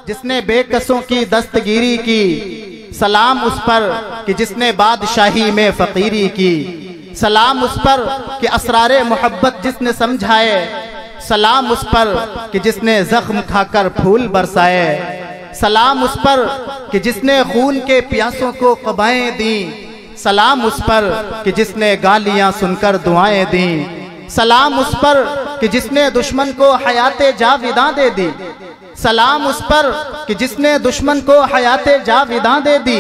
जिसने बेकसों की दस्तगीरी की, सलाम उस पर कि जिसने बादशाही में फकीरी की। सलाम उस पर कि असरारे मोहब्बत जिसने समझाए, सलाम उस पर कि जिसने जख्म खाकर फूल बरसाए। सलाम उस पर कि जिसने खून के प्यासों को क़बाएं दी, सलाम उस पर कि जिसने गालियां सुनकर दुआएं दी। सलाम उस पर कि जिसने दुश्मन को हयाते जाविदा दे दी, सलाम उस पर कि जिसने दुश्मन को हयाते जाविदा दे दी।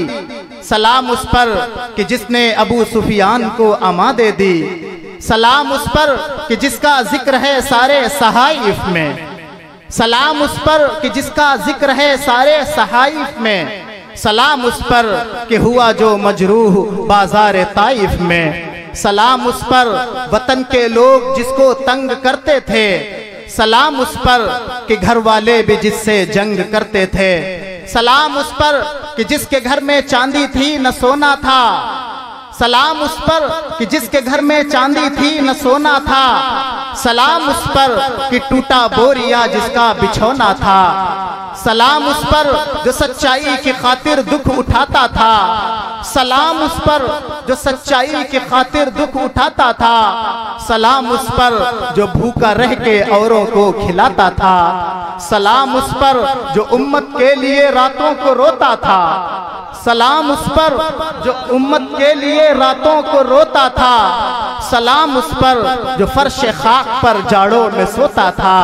सलाम उस पर कि जिसने अबू सुफियान को अमा दे दी। सलाम उस पर कि जिसका जिक्र है सारे सहाइफ में, सलाम उस पर कि जिसका जिक्र है सारे सहाइफ में। सलाम उस पर कि हुआ जो मजरूह बाजार ताइफ में। सलाम उस पर वतन के लोग जिसको तंग करते थे, सलाम उस पर कि घर वाले भी जिससे जंग करते थे। सलाम उस पर कि जिसके घर में चांदी थी न सोना था, सलाम उस पर कि जिसके घर में चांदी थी न सोना था। सलाम उस पर कि टूटा बोरिया जिसका बिछौना था। सलाम उस पर जो सच्चाई की खातिर दुख उठाता था। सलाम उस पर जो सच्चाई की खातिर दुख उठाता था। सलाम उस पर जो भूखा रह के औरों को खिलाता था। सलाम उस पर जो उम्मत के लिए रातों को रोता था। सलाम उस पर जो उम्मत के लिए रातों को रोता था। सलाम उस पर जो फर्श खाक पर जाड़ों में सोता था।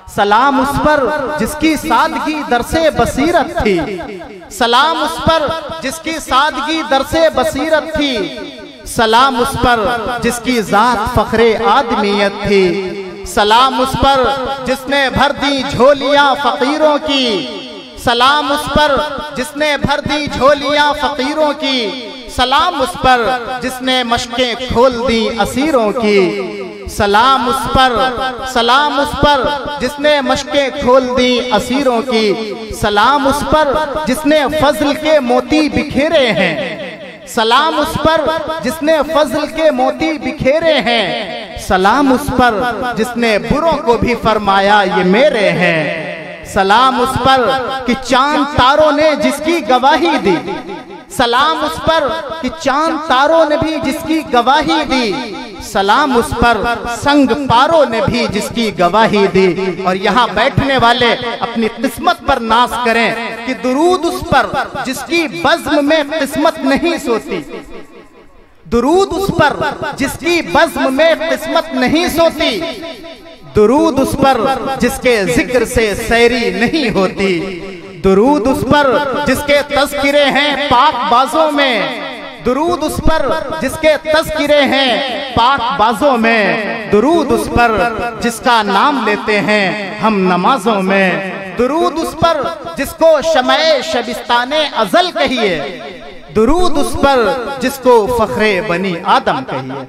सलाम उस पर जिसकी सादगी दरसे बसीरत थी। सलाम उस पर जिसकी सादगी दरसे बसीरत थी। सलाम उस पर जिसकी जात फखरे आदमियत थी। सलाम उस पर जिसने भर दी झोलियां फकीरों की। सलाम उस पर जिसने भर दी झोलियां फकीरों की। सलाम उस पर जिसने मशकें खोल दी असीरों की। सलाम उस पर, सलाम उस पर जिसने मशकें खोल दी असीरों की। सलाम उस पर जिसने फजल के मोती बिखेरे हैं। सलाम उस पर जिसने फजल के मोती बिखेरे हैं। सलाम उस पर जिसने बुरों को भी फरमाया ये मेरे हैं। सलाम उस पर कि चांद तारों ने जिसकी गवाही दी। सलाम उस पर कि चांद तारों ने भी जिसकी गवाही दी। सलाम उस पर संग पारों ने भी जिसकी गवाही दी। और यहाँ बैठने वाले अपनी किस्मत पर नाज करें कि दुरूद उस पर जिसकी बज़्म में किस्मत नहीं सोती। दुरूद उस पर जिसकी बज़्म में किस्मत नहीं सोती। दुरूद उस पर जिसके जिक्र से सैरी नहीं होती। दुरूद उस पर जिसके तज़किरे हैं पाक बाजों में। दुरूद उस पर जिसके तज़किरे हैं पाक बाजों में। दुरूद उस पर जिसका नाम लेते हैं हम नमाजों में। दुरूद उस पर जिसको शमए शबिस्ताने अज़ल कहिए। दुरूद उस पर जिसको फ़ख्रे बनी आदम कहिए।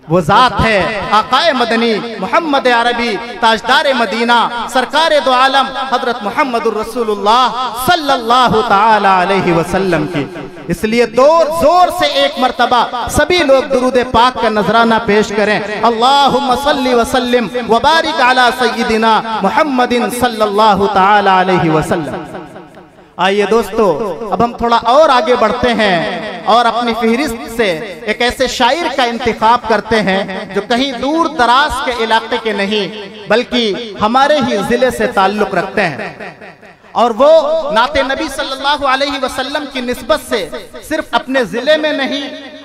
वो ज़ात है आक़ाए मदनी मोहम्मद अरबी ताजदार मदीना सरकार दो आलम हज़रत मुहम्मदुर रसूलुल्लाह सल्लल्लाहु तआला अलैहि वसल्लम की। इसलिए जोर से एक मर्तबा सभी लोग दुरूद पाक का नजराना पेश करें। अल्लाहुम्मा सल्ली व सल्लिम व बारिक अला सय्यिदिना मुहम्मदिन सल्लल्लाहु तआला अलैहि वसल्लम। आइए दोस्तों, अब हम थोड़ा और आगे बढ़ते हैं और अपनी फहरिस्त से एक ऐसे शायर का इंतखाब करते हैं जो कहीं दूर दराज के इलाके के नहीं बल्कि हमारे ही जिले से ताल्लुक रखते हैं। और वो नाते नबी सल्लल्लाहु अलैहि वसल्लम की निस्बत से सिर्फ अपने जिले में नहीं,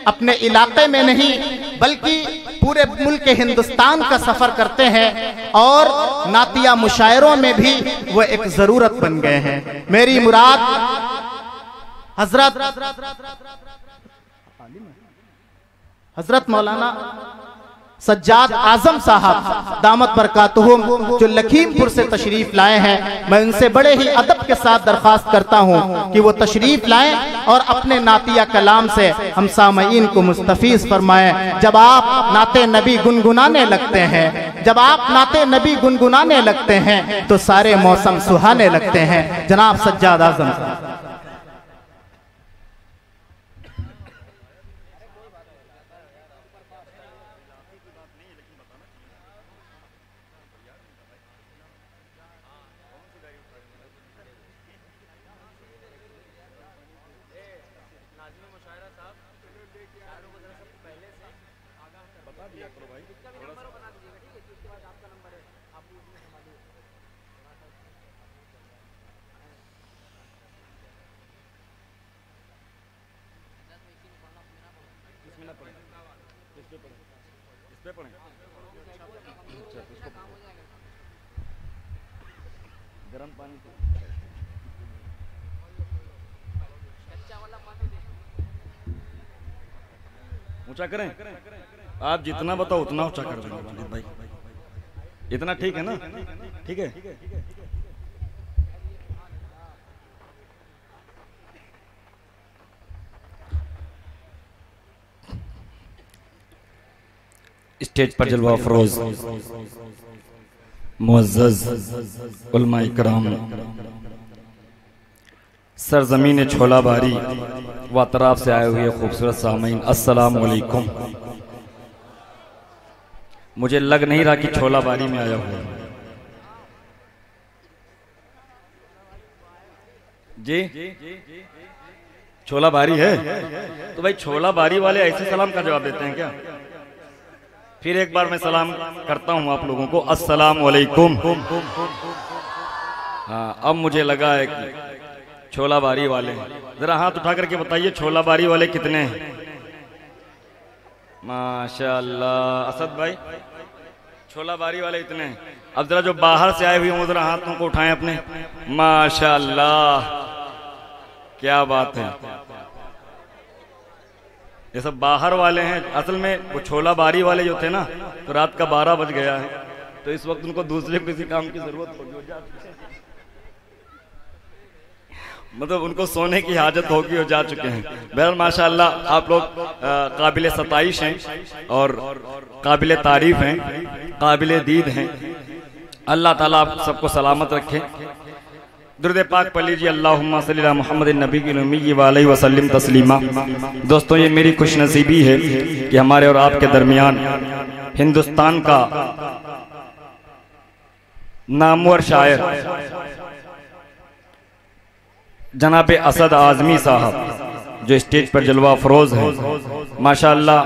अपने इलाके में नहीं, बल्कि पूरे मुल्क हिंदुस्तान का सफर करते हैं और नातिया मुशायरों में भी वो एक जरूरत बन गए हैं। मेरी मुराद हजरत मौलाना सज्जाद आजम साहब दामत बरकातुहुम जो लखीमपुर से तशरीफ लाए हैं, मैं उनसे बड़े ही अदब के साथ दरख्वास्त करता हूं कि वो तशरीफ लाएं और अपने नातिया कलाम से हम सामईन को मुस्तफीज फरमाएं। जब आप नाते नबी गुनगुनाने लगते हैं, जब आप नाते नबी गुनगुनाने लगते हैं तो सारे मौसम सुहाने लगते हैं। जनाब सज्जाद आजम साहब। गरम पानी ऊंचा करें। आप जितना बताओ उतना ऊंचा कर देंगे वालिद भाई। इतना ठीक है ना? ठीक है। स्टेज पर जलवा अफरोज मुअज़्ज़ज़ उलमा इकराम, सरजमीन छोला बारी व अतराफ से आए हुए खूबसूरत सामीन, अस्सलाम वालेकुम। मुझे लग नहीं रहा कि छोला बारी में आया हुआ जी। छोला बारी है तो भाई छोला बारी वाले ऐसे सलाम का जवाब देते हैं क्या? फिर एक बार मैं सलाम करता हूं आप लोगों को, अस्सलाम वालेकुम। हाँ, अब मुझे लगा है कि छोला बारी वाले, जरा हाथ उठा करके बताइए छोला बारी वाले कितने हैं? माशाअल्लाह असद भाई, छोला बारी वाले इतने हैं। अब जरा जो बाहर से आए हुए हों जरा हाथों को उठाएं अपने। माशाअल्लाह, क्या बात है। ये सब बाहर वाले हैं। असल में वो छोला बारी वाले जो थे ना, तो रात का 12 बज गया है, तो इस वक्त उनको दूसरे किसी काम की जरूरत होगी, मतलब उनको सोने की हाजत होगी और जा चुके हैं। बहरहाल माशाअल्लाह आप लोग काबिल सताइश हैं और काबिल तारीफ हैं, काबिल दीद हैं। अल्लाह ताला आप सबको सलामत रखे। दुरूद पाक पढ़ लीजिए, अल्लाहुम्मा सल्ली अला मुहम्मदिन नबील उम्मी व अलैहि वसल्लम तस्लीमा। दोस्तों, ये मेरी खुशनसीबी है कि हमारे और आपके दरमियान हिंदुस्तान का नामवर शायर जनाबे असद आजमी साहब जो स्टेज पर जलवा अफरोज हैं, माशाअल्लाह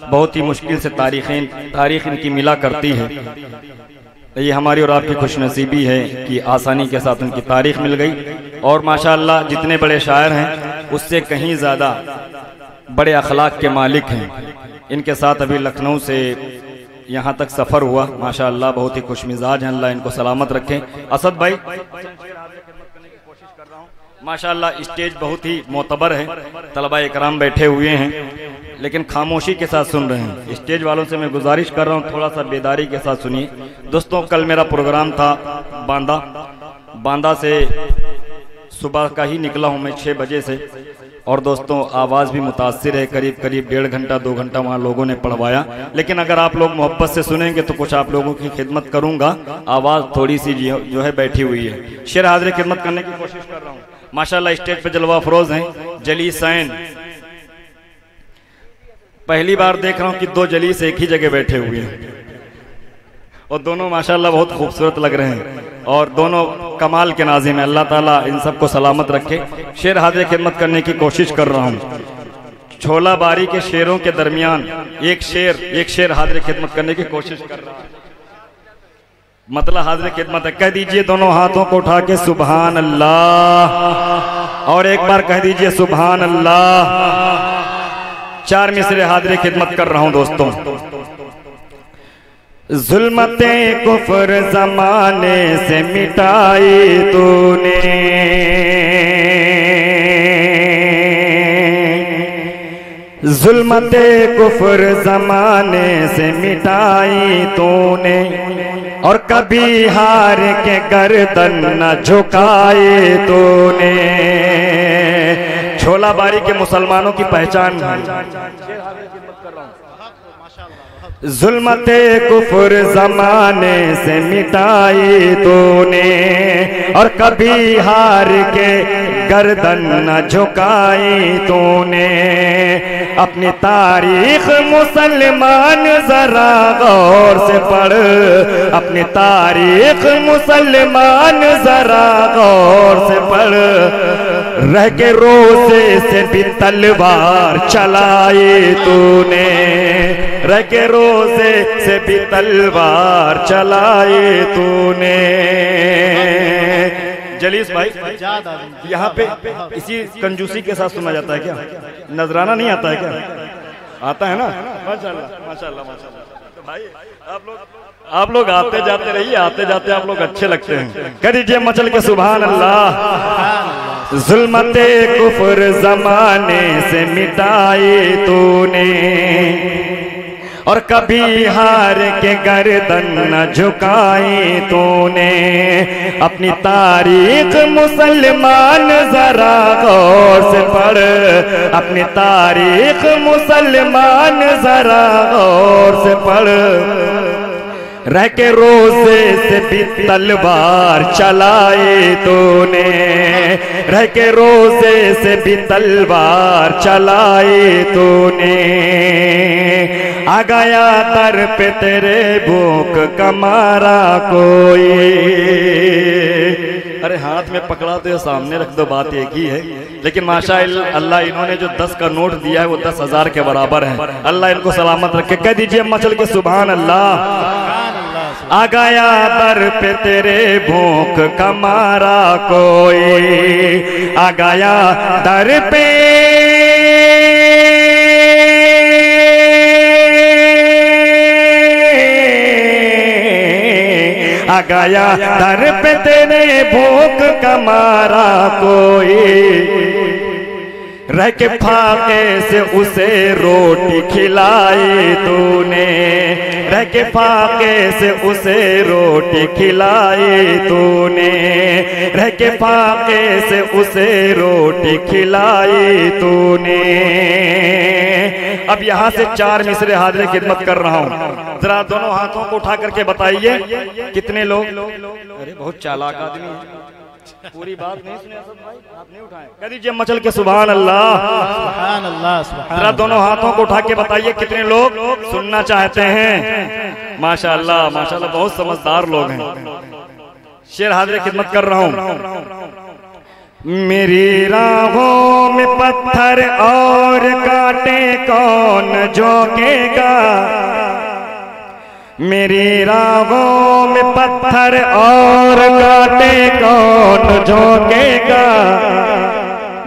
बहुत ही मुश्किल से तारीख इनकी मिला करती है। ये हमारी और आपकी खुशनसीबी है कि आसानी के साथ उनकी तारीख मिल गई। और माशाअल्लाह जितने बड़े शायर हैं उससे कहीं ज़्यादा बड़े अखलाक के मालिक हैं। इनके साथ अभी लखनऊ से यहाँ तक सफ़र हुआ, माशाअल्लाह बहुत ही खुशमिजाज हैं। अल्लाह इनको सलामत रखें। असद भाई, माशाअल्लाह स्टेज बहुत ही मोतबर है, तलबा इकराम बैठे हुए हैं लेकिन खामोशी के साथ सुन रहे हैं। स्टेज वालों से मैं गुजारिश कर रहा हूँ थोड़ा सा बेदारी के साथ सुनिए। दोस्तों, कल मेरा प्रोग्राम था बांदा से सुबह का ही निकला हूँ मैं 6 बजे से, और दोस्तों आवाज़ भी मुतासिर है, करीब 1.5 घंटा 2 घंटा वहाँ लोगों ने पढ़वाया। लेकिन अगर आप लोग मोहब्बत से सुनेंगे तो कुछ आप लोगों की खिदमत करूँगा। आवाज़ थोड़ी सी जो है बैठी हुई है, शेर हाज़िर खिदमत करने की कोशिश कर रहा हूँ। माशाअल्लाह स्टेज पे जलवा अफरोज हैं जलीसैन। पहली बार देख रहा हूं कि 2 जलीस एक ही जगह बैठे हुए हैं और दोनों माशाअल्लाह बहुत खूबसूरत लग रहे हैं और दोनों कमाल के नाज़िम हैं। अल्लाह ताला इन सबको सलामत रखे। शेर हाज़िर खिदमत करने की कोशिश कर रहा हूं। छोला बारी के शेरों के दरमियान एक शेर हाज़िर खिदमत करने की कोशिश कर रहा हूं। मतलब हाज़िर खिदमत है। कह दीजिए दोनों हाथों को उठा के सुभान अल्लाह, और एक बार कह दीजिए सुभान अल्लाह। 4 मिसरे हाज़िर खिदमत कर रहा हूं दोस्तों। जुल्मते कुफ्र ज़माने से मिटाई तूने, जुल्मते कुफ्र ज़माने से मिटाई तूने, और कभी हार के गर्दन न झुकाए तूने। छोला बारी के मुसलमानों की पहचान है। जुल्मते कुफ्र ज़माने से मिटाई तूने, और कभी हार के गर्दन न झुकाई तूने। अपनी तारीख मुसलमान जरा गौर से पढ़, अपनी तारीख मुसलमान जरा गौर से पढ़। रह के रोज़े से भी तलवार चलाए तूने, रह के रोज़े से भी तलवार चलाए तूने। जलीस भाई, यहाँ पे इसी कंजूसी के साथ सुना जाता है क्या? नजराना नहीं आता है क्या? आता है ना? माशाअल्लाह माशाअल्लाह माशाअल्लाह। आप लोग आते जाते रहिए, आते जाते आप लोग अच्छे लगते हैं। कह दीजिए मचल के सुभान अल्लाह। जुल्मते कुफर जमाने से मिटाई तूने, और कभी हार के गर्दन न झुकाई तूने। अपनी तारीख मुसलमान जरा गौर से पढ़, अपनी तारीख मुसलमान जरा गौर से पढ़। रह के रोजे से भी तलवार चलाए तूने, रह के रोजे से भी तलवार चलाए तूने। आ गया दर पे तेरे भूख का मारा कोई। अरे हाथ में पकड़ा तो सामने रख दो, बात एक ही है। लेकिन माशाअल्लाह इन्होंने जो 10 का नोट दिया है वो 10,000 के बराबर है। अल्लाह इनको सलामत रखे। कह दीजिए मचल के सुभान अल्लाह। आ गया दर पे तेरे भूख का मारा कोई, आ गया दर पे आ गया दर पे तेरे भूख का मारा कोई। रह के फाके से उसे रोटी खिलाई तूने, रह के फाके से उसे रोटी खिलाई तूने, रह के फाके से उसे रोटी खिलाई तूने। अब यहाँ से 4 मिसरे हाजिर खिदमत कर रहा हूँ। जरा दोनों हाथों को उठा करके बताइए कितने लोग। अरे बहुत चालाक आदमी है, पूरी बात नहीं सुने सब भाई, हाथ नहीं उठाए। कह दीजिए मचल के सुभान अल्लाह। सुभान अल्लाह, सुभान। जरा दोनों हाथों को उठा के बताइए कितने लोग सुनना चाहते हैं। माशाअल्लाह माशाअल्लाह, बहुत समझदार लोग हैं। शेर हाजिर खिदमत कर रहा हूँ। मेरी राहों में पत्थर और कांटे कौन झोंकेगा, मेरी राहों में पत्थर और कांटे कौन झोंकेगा।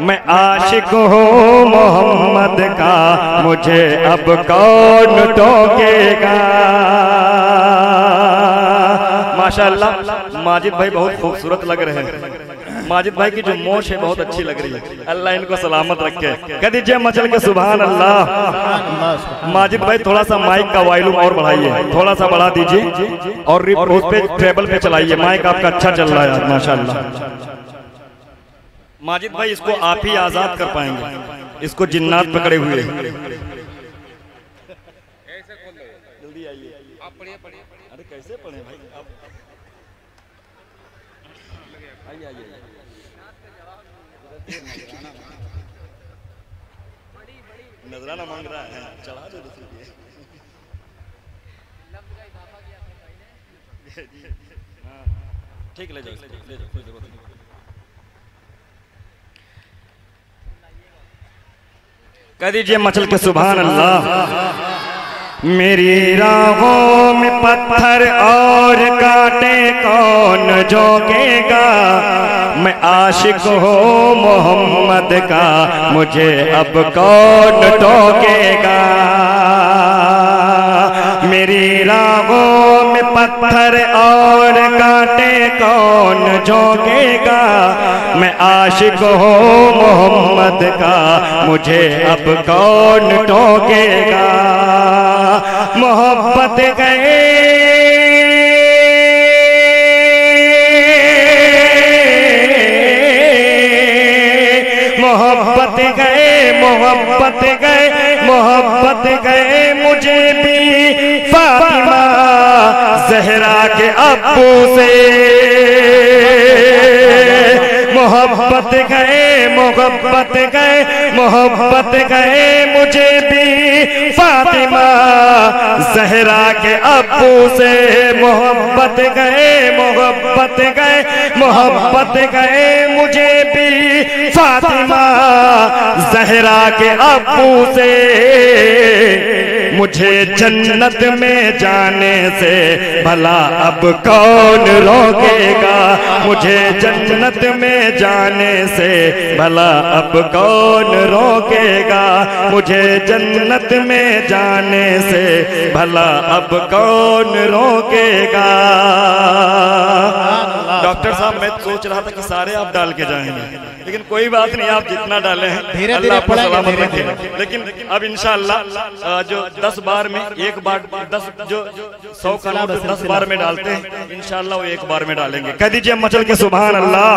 मैं आशिक हूँ मोहम्मद का, मुझे अब कौन टोकेगा। माशाअल्लाह माजिद भाई बहुत खूबसूरत लग रहे हैं। माजिद भाई की जो मोश है बहुत अच्छी लग रही है। अल्लाह इनको सलामत रखे। कह दीजिए मचल के सुभान अल्लाह। माजिद भाई थोड़ा सा माइक का वॉल्यूम और बढ़ाइए, थोड़ा सा बढ़ा दीजिए और उस पे टेबल पे चलाइए। माइक आपका अच्छा चल रहा है माशाअल्लाह। माजिद भाई इसको आप ही आजाद कर पाएंगे, इसको जिन्नात पकड़े हुए। जल्दी आइए, आप पढ़िए। अरे कैसे पढ़े भाई आप, आइए। नजराना मांग रहा है, चढ़ा दो ठीक, ले जाओ कोई जरूरत नहीं। कह दीजिए मचल के सुभान अल्लाह। मेरी राहों में पत्थर और कांटे कौन झोंकेगा। मैं आशिक हूँ मोहम्मद का, मुझे अब कौन टोकेगा। मेरी राहों में पत्थर और कांटे कौन झोंकेगा। मैं आशिक हूँ मोहम्मद का, मुझे अब कौन टोकेगा। मोहब्बत गए मोहब्बत गए मुझे भी फातिमा ज़हरा के अब्बू से। मोहब्बत गए मुझे भी फातिमा ज़हरा के अब्बू से। मोहब्बत गए मुझे भी फातिमा ज़हरा के अब्बू से। मुझे जन्नत में जाने से भला अब कौन रोकेगा, मुझे जन्नत में जाने से भला अब कौन रोकेगा, मुझे जन्नत में जाने से भला अब कौन रोकेगा। डॉक्टर साहब मैं सोच रहा था कि सारे आप डाल के जाएंगे, लेकिन कोई बात नहीं, आप जितना डाले हैं धीरे धीरे सलामत रखें। लेकिन अब इंशाअल्लाह जो 10 बार में एक बार 10 जो 100 का नोट 10 बार में डालते हैं, इंशाअल्लाह वो एक बार में डालेंगे। कह दीजिए मचल के सुभान अल्लाह।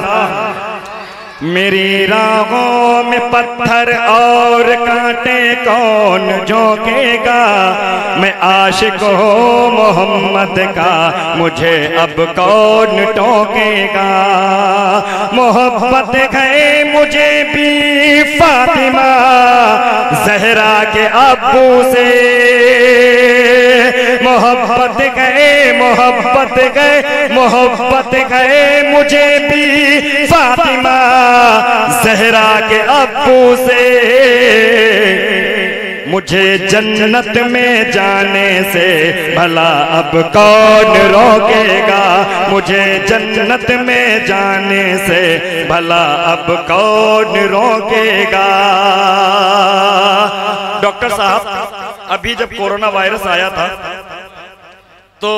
मेरी राहों में पत्थर और कांटे कौन झोंकेगा, मैं आशिक हूँ मोहम्मद का, मुझे अब कौन टोकेगा। मोहब्बत है मुझे भी फातिमा ज़हरा के अब्बू से, मोहब्बत गए मोहब्बत गए मोहब्बत गए मुझे भी फातिमा ज़हरा के अब्बू से। मुझे जन्नत में जाने से भला अब कौन रोकेगा, मुझे जन्नत में जाने से भला अब कौन रोकेगा। डॉक्टर साहब अभी जब कोरोना वायरस आया था तो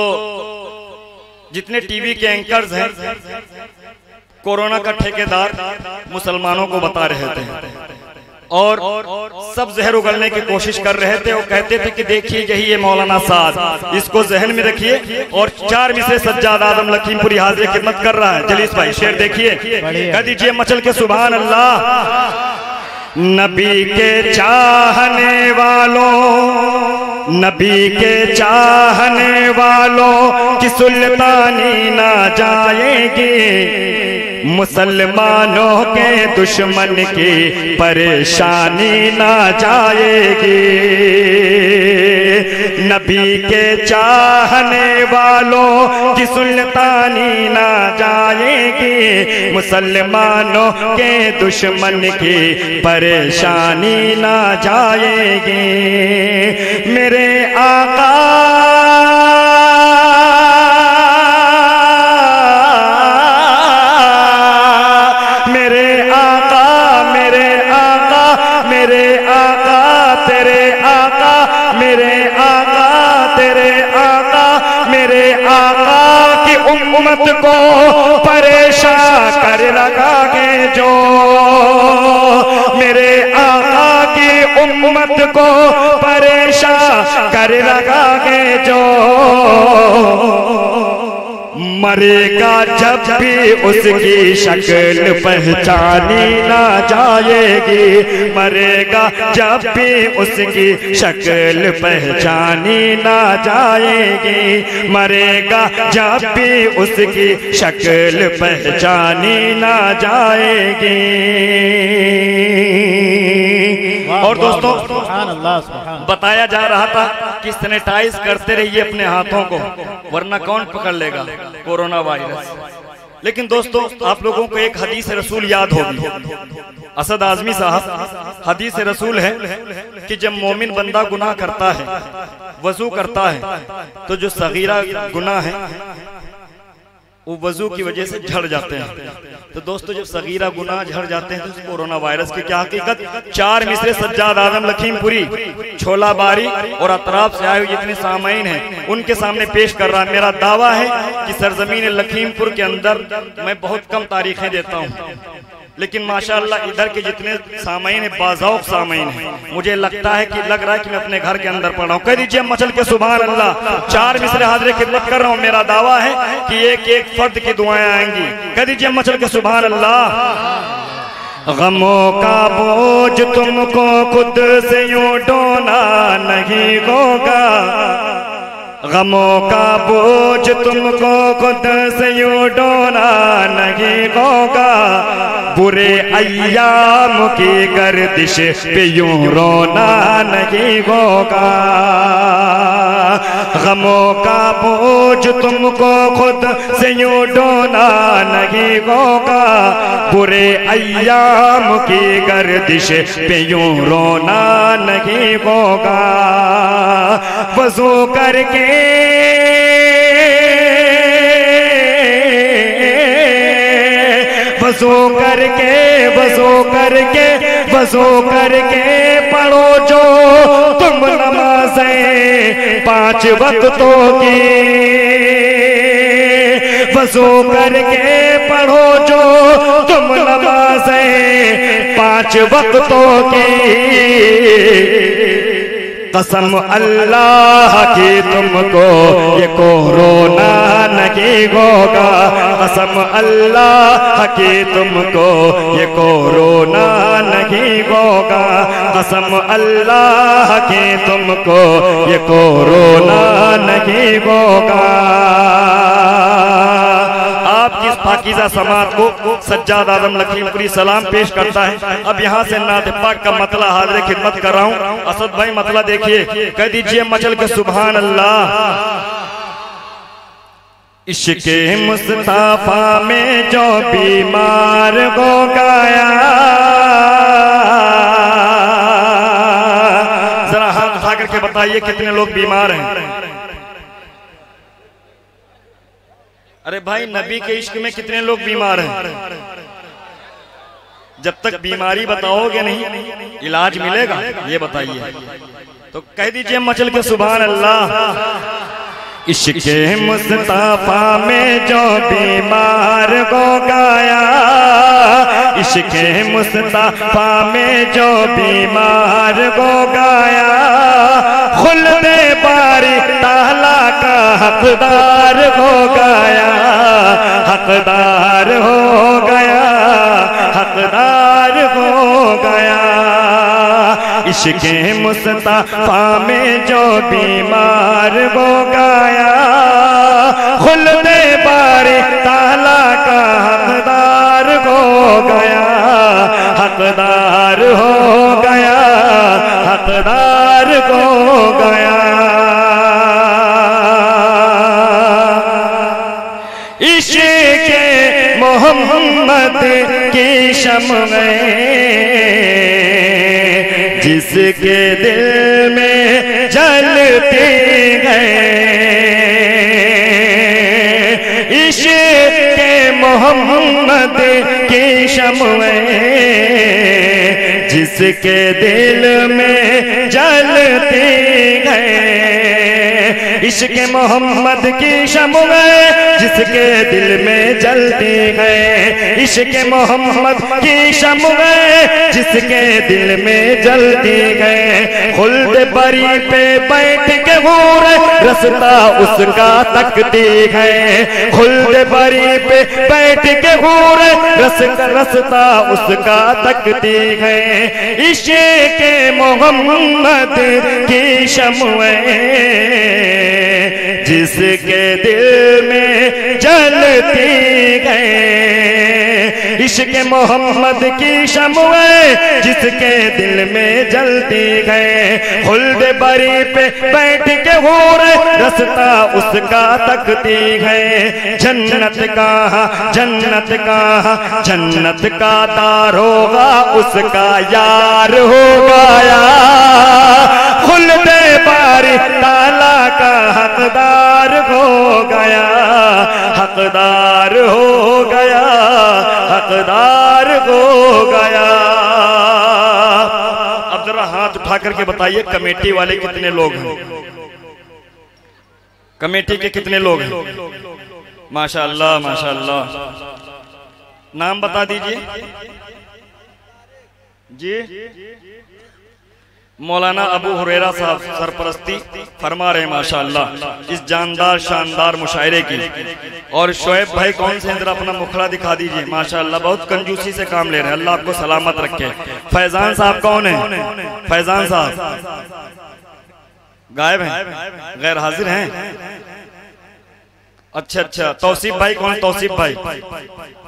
जितने टीवी के एंकर्स हैं कोरोना का ठेकेदार मुसलमानों को बता रहे थे और सब जहर उगलने की कोशिश कर रहे थे। वो कहते थे कि देखिए यही है मौलाना साद, इसको जहन में रखिए। और 4 मिसरे सज्जाद आदम लखीमपुरी हाजिर खिदमत कर रहा है। जलीस भाई शेर देखिए, कह दीजिए मचल के सुभान अल्लाह। नबी के चाहने वालों, नबी के चाहने वालों की सुल्तानी ना जाएगी, मुसलमानों के दुश्मन की परेशानी ना जाएगी। नबी के चाहने वालों की सुल्तानी ना जाएगी, मुसलमानों के दुश्मन की परेशानी ना जाएगी। मेरे आका उम्मत को परेशान कर रखा है जो, मेरे आका की उम्मत को परेशान कर रखा है जो। मरेगा जब भी उसकी शक्ल पहचानी ना जाएगी, मरेगा जब भी उसकी शक्ल पहचानी ना जाएगी, मरेगा जब भी उसकी शक्ल पहचानी ना जाएगी। और दोस्तों बताया जा रहा था कि सैनिटाइज करते रहिए अपने हाथों को, वरना कौन पकड़ लेगा कोरोना वायरस। लेकिन दोस्तों आप लोगों को एक हदीस रसूल याद होगी। असद आजमी साहब, हदीस रसूल है कि जब मोमिन बंदा गुनाह करता है, वजू करता है, तो जो सगीरा गुनाह है वो वजू की वजह से झड़ जाते हैं। तो दोस्तों जब सगीरा गुनाह झड़ जाते हैं तो कोरोना वायरस की क्या हकीकत। 4 मिसरे सज्जाद आदम लखीमपुरी, छोला बारी और अतराफ से आए हुए जितने सामाइन हैं उनके सामने पेश कर रहा है। मेरा दावा है कि सरजमीन लखीमपुर के अंदर मैं बहुत कम तारीखें देता हूँ, लेकिन माशाअल्लाह इधर के जितने सामाइन है बाज़ौक़ सामाइन है। मुझे लगता है कि लग रहा है कि मैं अपने घर के अंदर पढ़ रहा हूँ। कह दीजिए मचल के सुभान अल्लाह। 4 मिसरे हाज़िर खिदमत कर रहा हूँ। मेरा दावा है कि एक एक फर्द की दुआएं आएंगी। कह दीजिए मचल के सुभान अल्लाह। गमों का बोझ तुमको खुद से यूं ढोना नहीं होगा, गमों का बोझ तुमको खुद से यूं ढोना नहीं होगा, बुरे अय्याम की गर्दिश पे यूं रोना नहीं होगा। गमों का बोझ तुमको खुद से यूं ढोना नहीं होगा। बुरे अय्याम की गर्दिश पे यूं रोना नहीं होगा। वज़ू करके वज़ू करके वज़ू करके वज़ू करके पढ़ो जो तुम नमाज़ें 5 वक्तों की। वज़ू करके पढ़ो जो तुम नमाज़ें 5 वक्तों की। कसम अल्लाह की तुमको ये कोरोना नहीं होगा। कसम अल्लाह की तुमको ये कोरोना नहीं होगा। कसम अल्लाह की तुमको ये कोरोना नहीं होगा। आपकी इस पाकीज़ा समात को सज्जाद आज़म लखीमपुरी सलाम पेश करता है। अब यहाँ से नात पाक का मतला हाज़िर खिदमत कर रहा हूँ। असद भाई मतला देखिए, कह दीजिए मचल के सुभान अल्लाह। इश्क़े मुस्तफ़ा में जो बीमार हो गया, जरा हाथ उठा करके बताइए कितने लोग बीमार हैं। अरे भाई, नबी के इश्क में कितने लोग बीमार हैं? जब तक बीमारी बताओगे नहीं इलाज मिलेगा, ये बताइए। तो कह दीजिए मचल के सुभान अल्लाह। इश्क़े मुस्तफ़ा में जो बीमार हो गया, इश्क़े मुस्तफ़ा में जो बीमार हो गया, खुल्दे बारी ताला का हकदार हो गया। हकदार हो गया, हकदार हो गया। इश्क़े मुस्तफ़ा में जो बीमार हो गया, खुल्दे बारी ताला का हकदार हो गया। हकदार हो गया, हकदार हो गया। इश्क़े मोहम्मद की शम्अ जिसके दिल में जलती है, इश्क़े मोहम्मद की शम्अ जिसके दिल में जलती है। इश्क़े मोहम्मद की शम्अ जिसके दिल में जलती है। इश्क़े मोहम्मद की शम्अ जिसके दिल में जलती है। खुल्द बरी पे बैठ के हूर रस्ता उसका तकती है। खुल्द बरी पे बैठ के हूर रस्ता उसका तकती है। इश्क़े मोहम्मद की शम्अ जिसके दिल में जलती है। इश्क़े मोहम्मद की शम्अ जिसके दिल में जलती है। खुल्द बरी पे बैठ के हूर रस्ता उसका तकती है। जन्नत का जन्नत का जन्नत का दारोगा उसका यार हो गया। खुल्द बारी ताला का हकदार हो गया। हकदार हो गया, हकदार हो गया। अब जरा हाथ उठा करके बताइए कमेटी वाले कितने लोग हैं? कमेटी के कितने लोग हैं? माशाअल्लाह माशाअल्लाह। नाम बता दीजिए जी। मौलाना अबू हुरैरा साहब सरपरस्ती फरमा रहे माशाअल्लाह इस जानदार शानदार मुशायरे की। और शोएब भाई कौन से जरा अपना मुखड़ा दिखा दीजिए। माशाअल्लाह बहुत कंजूसी से काम ले रहे हैं, अल्लाह आपको सलामत रखे। फैजान साहब कौन है? फैजान साहब गायब हैं, गैर हाजिर हैं। अच्छा अच्छा, तौसीफ भाई कौन? तौसीफ भाई,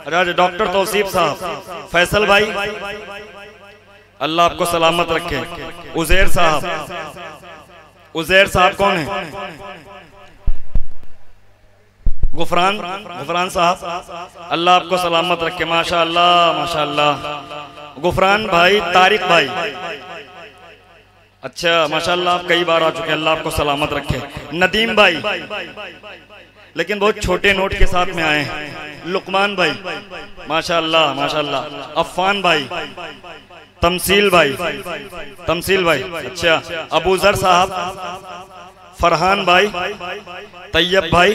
राज डॉक्टर तौसीफ साहब। फैसल भाई, अल्लाह आपको सलामत रखे। उजैर साहब, उजैर साहब कौन है? गुफरान साहब, अल्लाह आपको सलामत रखे। माशाअल्लाह माशाअल्लाह। गुफरान भाई, तारिक भाई, अच्छा माशाअल्लाह, आप कई बार आ चुके हैं, अल्लाह आपको सलामत रखे। नदीम भाई, लेकिन बहुत छोटे नोट के साथ में आए हैं। लुकमान भाई, माशाअल्लाह माशाअल्लाह। अफ़ान भाई, तमसील भाई, तमसील भाई, अच्छा। अबूजर साहब, फरहान भाई, तैयब भाई,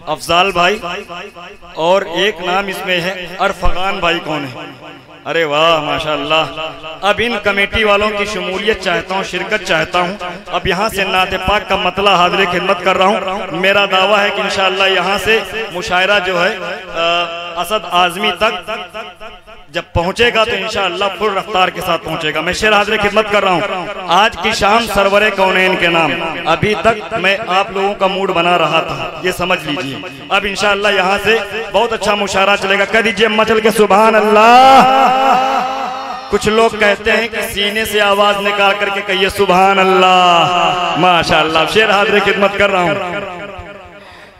अफजाल भाई, और एक नाम इसमें है अरफगान भाई। कौन है? अरे वाह माशाअल्लाह। अब इन कमेटी वालों की शमूलियत चाहता हूँ, शिरकत चाहता हूँ। अब यहाँ से नाते पाक का मतला हाज़िर खिदमत कर रहा हूँ। मेरा दावा है कि इंशाअल्लाह यहाँ से मुशायरा जो है असद आज़मी तक जब पहुंचेगा तो इंशाअल्लाह फुल रफ्तार के साथ पहुंचेगा। मैं शेर हाज़िर खिदमत कर रहा हूं। आज की शाम सरवरे कौनैन के नाम, अभी तक मैं आप लोगों का मूड बना रहा था, ये समझ लीजिए। अब इंशाअल्लाह यहाँ से बहुत अच्छा मुशायरा चलेगा। कह दीजिए मचल के सुभान अल्लाह। कुछ लोग कहते हैं कि सीने से आवाज निकाल करके कहिए सुभान अल्लाह। माशाअल्लाह, शेर हाज़िर खिदमत कर रहा हूं।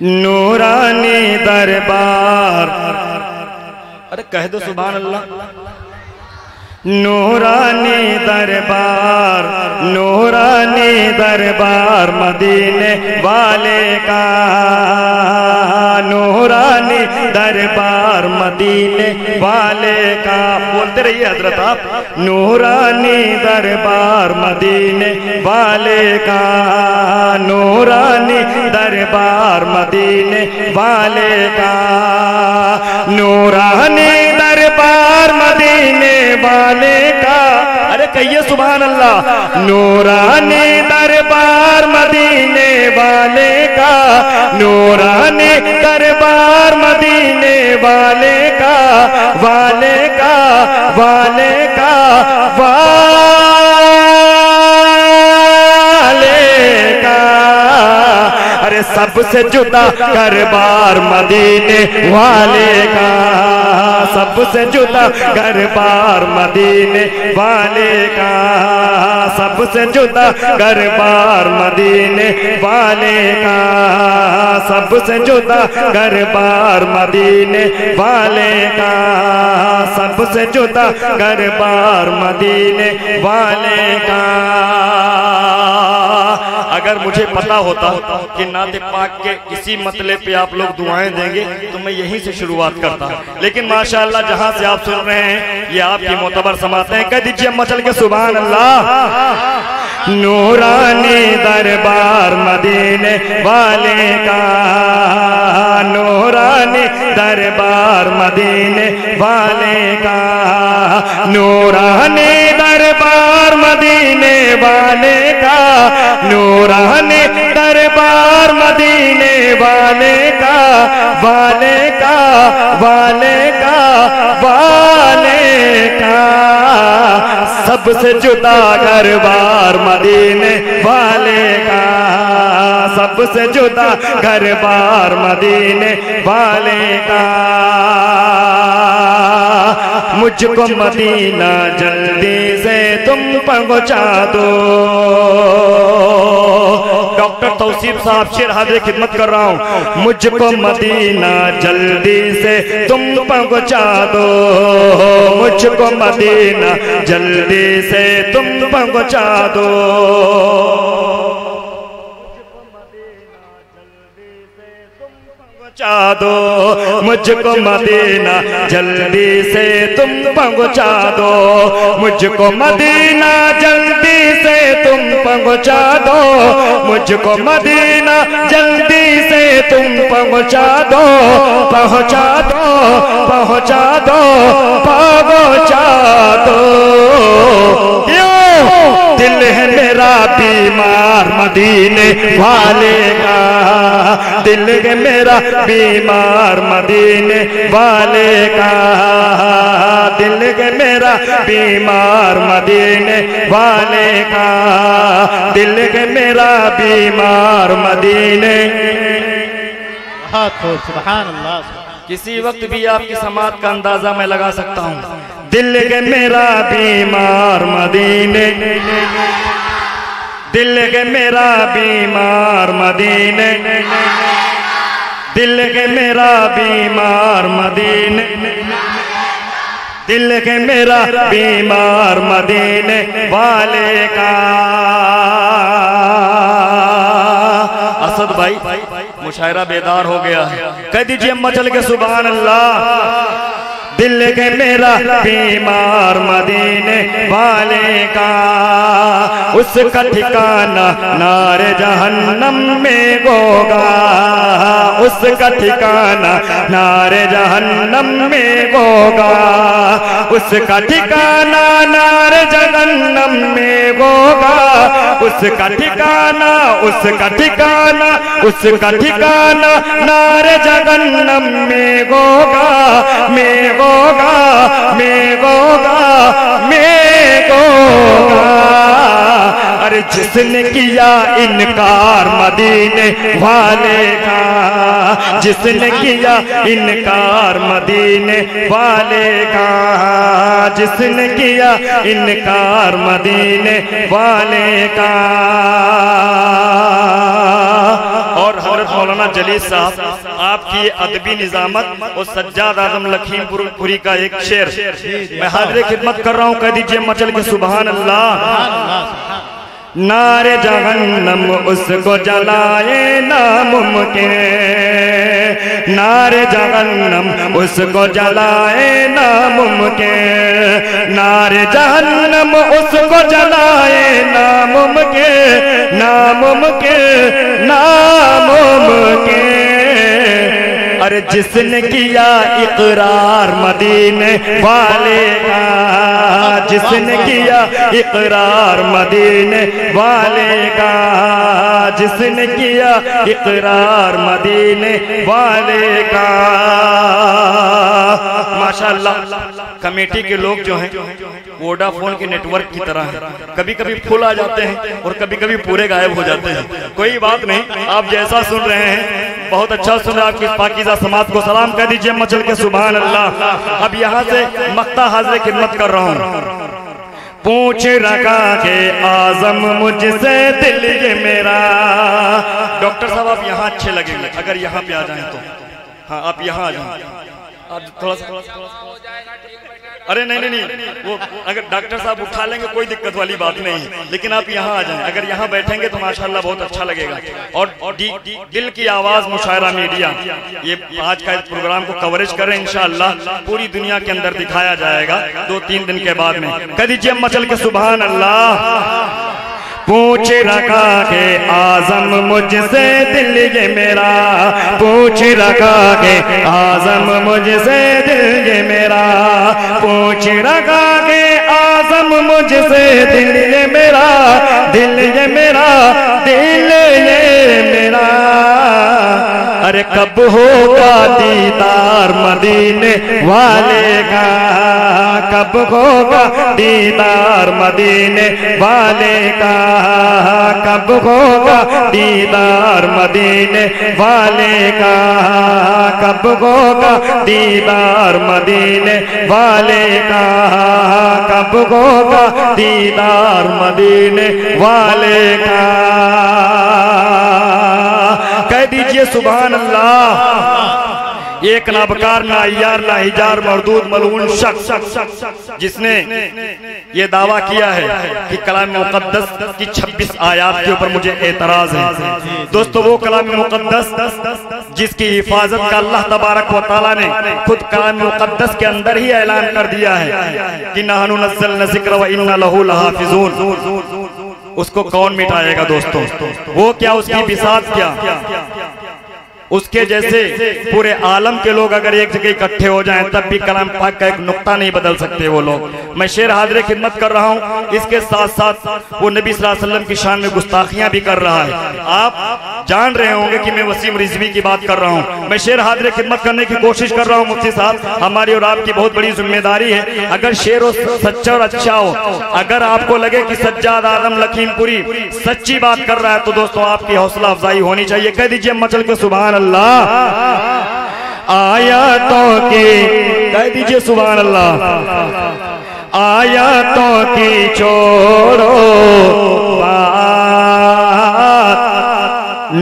नूरानी दरबार, अरे कह दो सुभान अल्लाह। नूरानी दरबार, नूरानी दरबार मदीने वाले का, नूरानी दरबार मदीने वाले का। बोलते रहिए हजरत आप। नूरानी दरबार मदीने वाले का, नूरानी दरबार मदीने वाले का, नूरानी दरबार मदीने वाले का। अरे कहिए सुभान अल्लाह। नूरानी दरबार मदीने वाले का, नूरानी दरबार मदीने वाले का, वाले का, वाले का, वाले का। अरे सबसे जुदा दरबार मदीने वाले का, सबसे जुदा दरबार मदीने वाले का, सबसे जुदा दरबार मदीने वाले का, सबसे जुदा दरबार मदीने वाले का, सबसे जुदा दरबार मदीने वाले का। अगर मुझे पता होता कि नाते पाक के इसी मतले पे आप लोग दुआएं देंगे तो मैं यहीं से शुरुआत करता, लेकिन माशाअल्लाह जहां से आप सुन रहे हैं ये आपकी मोतबर समाते हैं। कह दीजिए मचल के सुभान अल्लाह। नूरानी दरबार मदीने वाले का, नूरानी दरबार मदीने वाले का, नूरानी दरबार मदीने वाले का, नूरानी दरबार मदीने वाले का, वाले का, वाले का, वाले का। सबसे जुदा दरबार मदीने वाले का, सबसे जुदा दरबार मदीने वाले का। मुझको मदीना जल्दी से तुम पहुंचा दो। डॉक्टर तौसीफ साहब शेर हाज़िर खिदमत कर रहा हूँ। मुझको मदीना जल्दी से तुम पहुंचा दो, मुझको मदीना जल्दी से तुम पहुंचा दो, पहुंचा दो, मुझको मदीना जल्दी से तुम पहुंचा दो, मुझको मदीना जल्दी से तुम पहुंचा दो, मुझको मदीना जल्दी से तुम पहुंचा दो, पहुंचा दो, पहुंचा दो, पहुंचा दो। दिल है मेरा बीमार मदीने वाले का, दिल है मेरा बीमार मदीने वाले का, दिल है मेरा बीमार मदीने वाले का, दिल है मेरा बीमार मदीने बहुत खूब, सुभान अल्लाह। किसी वक्त भी आपकी समात का अंदाजा मैं लगा सकता हूँ। दिल के मेरा बीमार मदीने, दिल के मेरा बीमार मदीने, दिल के मेरा बीमार मदीने, दिल के मेरा बीमार मदीने वाले का। असद भाई मुशायरा बेदार हो गया है, कह दीजिए मचल के सुभान अल्लाह। दिल के मेरा बीमार मदीने वाले का, उसका ठिकाना नार जहन्नम में होगा, उसका ठिकाना नार जहन्नम में होगा, उसका ठिकाना नार जहन्नम में होगा, उसका ठिकाना, उसका ठिकाना, उसका ठिकाना नार जहन्नम में होगा, में होगा, में होगा, में होगा। अरे जिसने किया इनकार मदीने वाले का, जिसने किया इनकार मदीने वाले का, जिसने किया इनकार मदीने वाले का। और हज़रत मौलाना जलील साहब आपकी ये अदबी निजामत और सज्जाद आजम लखीमपुरी का एक शेर मैं हाजिर खिदमत कर रहा हूँ, कह दीजिए मचल के सुभान अल्लाह। नारे जहन्नम उसको जलाए नामुमकिन, नारे जहन्नम उसको जलाए नामुमकिन, नारे जहन्नम उसको जलाए नामुमकिन, नामुमकिन, नामुमकिन। अरे जिसने किया इकरार मदीने वाले का, जिसने किया इकरार मदीने वाले का, जिसने किया इकरार मदीने वाले का। माशाअल्लाह कमेटी के लोग जो हैं वोडाफोन के नेटवर्क की तरह हैं, कभी कभी फुल आ जाते हैं और कभी कभी पूरे गायब हो जाते हैं। कोई बात नहीं, आप जैसा सुन रहे हैं बहुत अच्छा सुन रहे हैं, आपकी पाकीज़ा समात को सलाम कह दीजिए मचल के सुभान अल्लाह। अब यहाँ से मक्ता हाजिर खिदमत कर रहा हूँ। पूछ रखा के आजम मुझसे दिल ये मेरा। डॉक्टर साहब आप यहाँ अच्छे लगेंगे अगर यहाँ पे आ जाएं तो। हाँ आप यहाँ आ जाएं, आप थोड़ा सा अरे नहीं नहीं नहीं, वो अगर डॉक्टर साहब उठा लेंगे कोई दिक्कत वाली बात नहीं है, लेकिन आप यहाँ आ जाएं, अगर यहाँ बैठेंगे तो माशाल्लाह बहुत अच्छा लगेगा। और दिल की आवाज़ मुशायरा मीडिया ये आज का इस प्रोग्राम को कवरेज करें, इंशाअल्लाह पूरी दुनिया के अंदर दिखाया जाएगा 2-3 दिन के बाद में। कह दीजिए मचल के सुभान अल्लाह। पूछ रखा के आजम मुझसे दिल ये मेरा, पूछ रखा के आजम मुझसे दिल ये मेरा, पूछ रखा के आजम मुझसे दिल ये मेरा, दिल ये मेरा, दिल ये मेरा। अरे कब होगा दीदार मदीने वाले का, कब होगा दीदार मदीने वाले का, कब होगा दीदार मदीने वाले का, कब होगा दीदार मदीने वाले का, कब होगा दीदार मदीने वाले का। कह दीजिए सुभान अल्लाह। एक नाबकार ना अय्यार ना हिजार मरदूद मलऊन शख्स जिसने ये दावा किया है कि कलाम मुक़द्दस की 26 आयात के ऊपर मुझे एतराज है। दोस्तों वो कलाम मुक़द्दस जिसकी हिफाजत का अल्लाह तबारक व तआला ने खुद कलाम मुक़द्दस के अंदर ही ऐलान कर दिया है कि नहनु नज़्ज़लना ज़िक्र व इन्ना लहू लहाफ़िज़ून। उसको कौन मिटाएगा दोस्तों? वो क्या, उसकी बिसात क्या, उसके जैसे पूरे आलम के लोग अगर एक जगह इकट्ठे हो जाएं तब भी कलाम पाक का एक नुक्ता नहीं बदल सकते वो लोग। मैं शेर हाजिर खिदमत कर रहा हूँ, इसके साथ साथ वो नबी सल्लल्लाहु अलैहि वसल्लम की शान में गुस्ताखियां भी कर रहा है। आप जान रहे होंगे कि मैं वसीम रिजवी की बात कर रहा हूँ। मैं शेर हाजिर खिदमत करने की कोशिश कर रहा हूँ। मुफ्ती साहब हमारी और आपकी बहुत बड़ी जिम्मेदारी है, अगर शेर हो सच्चा और अच्छा हो, अगर आपको लगे कि सज्जाद आजम लखीमपुरी सच्ची बात कर रहा है तो दोस्तों आपकी हौसला अफजाई होनी चाहिए। कह दीजिए मचल के सुभान अल्लाह। आयतों की कह दीजिए सुभान अल्लाह। आयतों की छोड़ो बात,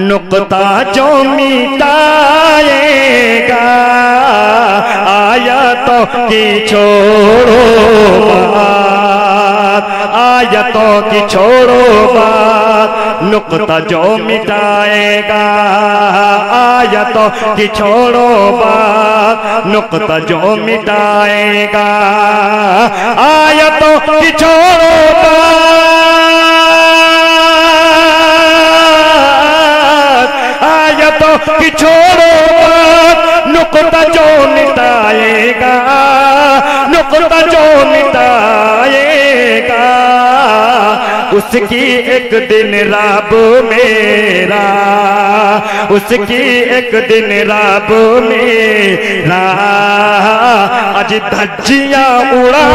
नुक्ता जो मिटाएगा। आयतों की छोड़ो बात, आयतों की छोड़ो बात, नुक्ता जो मिटाएगा। आयतों की छोड़ो बात, नुक्ता जो मिटाएगा। आयतों की छोड़ो बात, आयतों की छोड़ो बात, नुक्ता जो मिटाएगा। नुक्ता जो मिटाएगा। उसकी एक दिन रब मेरा, उसकी एक दिन रब मेरा, आज धज्जियां उड़ा